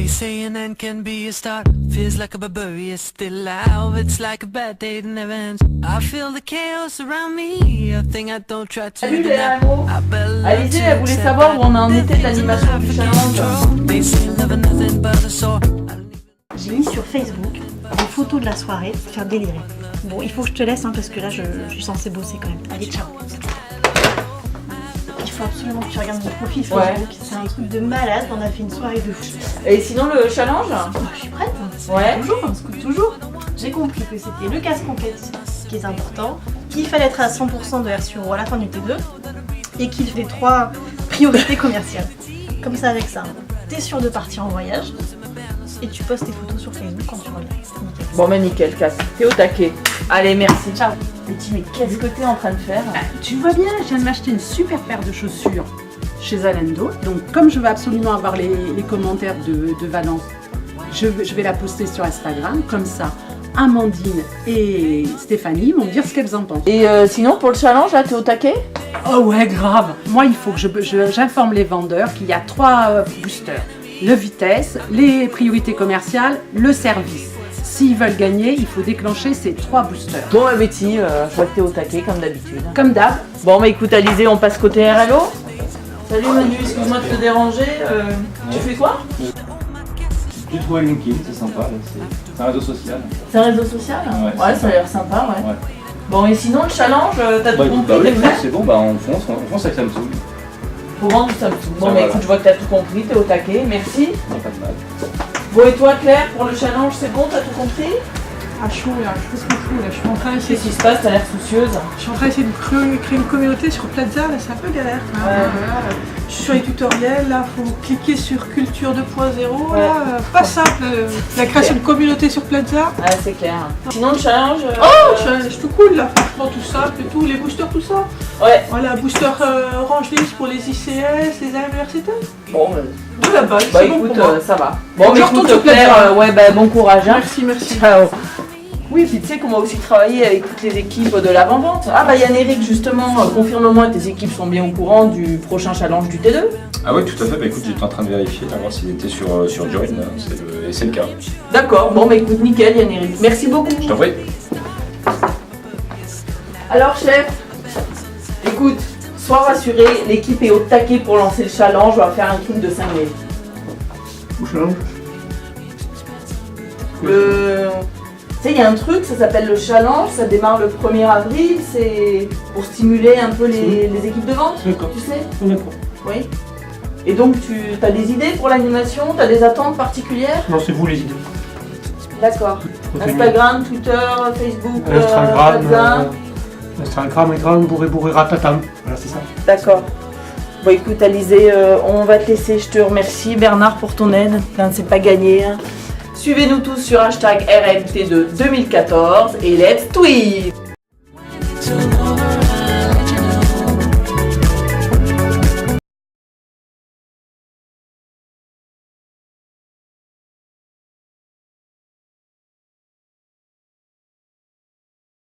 say an end can be a start. Feels like a barbarian still alive. It's like a bad day that never ends. I feel the chaos around me. A thing I don't try to Salut les amours. Alizée, elle voulait savoir où on en était de l'animation du challenge. J'ai mis sur Facebook des photos de la soirée pour faire délirer. Bon, il faut que je te laisse parce que là je suis censée bosser quand même. Allez, ciao. Il faut absolument que tu regardes mon profil Facebook. Ouais. C'est un truc de malade, on a fait une soirée de fou. Et sinon le challenge? Je suis prête. Ouais. Toujours, on se coupe toujours. J'ai compris que c'était le casse compète qui est important, qu'il fallait être à 100% de R/O à la fin du T2 et qu'il fait 3 priorités commerciales. Comme ça, avec ça, t'es sûr de partir en voyage et tu postes tes photos sur Facebook quand tu reviens. Nickel. Bon mais nickel, casse. T'es au taquet. Allez, merci. Ciao. Petit, mais qu'est-ce que t'es en train de faire? Tu vois bien, je viens de m'acheter une super paire de chaussures chez Zalando. Donc comme je veux absolument avoir les commentaires de Valence, je vais la poster sur Instagram. Comme ça, Amandine et Stéphanie vont me dire ce qu'elles en pensent. Et sinon pour le challenge, là, t'es au taquet? Oh ouais, grave. Moi, il faut que j'informe les vendeurs qu'il y a 3 boosters. Le vitesse, les priorités commerciales, le service. S'ils veulent gagner, il faut déclencher ces 3 boosters. Bon bah Betty, je vois que t'es au taquet comme d'habitude. Comme d'hab. Bon bah écoute Alizée, on passe côté RLO. Salut Manu, excuse-moi de te déranger. Tu fais quoi? J'ai trouvé LinkedIn, c'est sympa, c'est un réseau social. C'est un réseau social? Ouais, Ça a l'air sympa, ouais. Ouais. Bon et sinon le challenge, t'as tout compris, oui, t'es prêt? c'est bon, bah on fonce avec Samsung. Pour vendre du Samsung. Bon bah Voilà. écoute, je vois que t'as tout compris, t'es au taquet, merci. Y a pas de mal. Bon et toi Claire, pour le challenge c'est bon, t'as tout compris? Ah chaud là, je fais ce qu'il faut là, je suis en train d'essayer. Qu'est-ce qui se passe? T'as l'air soucieuse. Je suis en train d'essayer de créer une communauté sur Plaza, là c'est un peu galère. Hein. Ouais. Voilà. Je suis sur les tutoriels, là faut cliquer sur culture 2.0, Ouais. là, pas simple, la création de communauté sur Plaza. Ah c'est clair. Sinon le challenge... C'est tout cool là, franchement tout simple et tout, les boosters tout ça. Ouais. Voilà, booster Orange List pour les ICS, les universités. Bon De la base, bah c'est bon écoute, pour moi. ça va. Bon mais Je retourne écoute sur Plaza. Claire, ouais bah bon courage hein. Merci, merci. Ciao. Oui, puis tu sais qu'on va aussi travailler avec toutes les équipes de l'avant-vente. Ah bah Yann Eric justement, confirme-moi que tes équipes sont bien au courant du prochain challenge du T2. Ah oui, tout à fait, bah écoute, j'étais en train de vérifier, là, voir s'il était sur Join, et c'est le cas. D'accord, bon bah écoute, nickel Yann Eric. Merci beaucoup. Je t'en prie. Alors chef, écoute, sois rassuré, l'équipe est au taquet pour lancer le challenge, on va faire un truc de 5 minutes. Tu sais, il y a un truc, ça s'appelle le challenge, ça démarre le 1er avril, c'est pour stimuler un peu les équipes de vente, D'accord. tu sais? D'accord. Oui. Et donc tu as des idées pour l'animation, tu as des attentes particulières? Non, c'est vous les idées. D'accord. Contenu. Instagram, Twitter, Facebook, Instagram, bourré, ratatam. Voilà, c'est ça. D'accord. Bon écoute Alizée, on va te laisser, je te remercie Bernard pour ton aide, c'est pas gagné. Hein. Suivez-nous tous sur hashtag RMT2 2014 et let's tweet!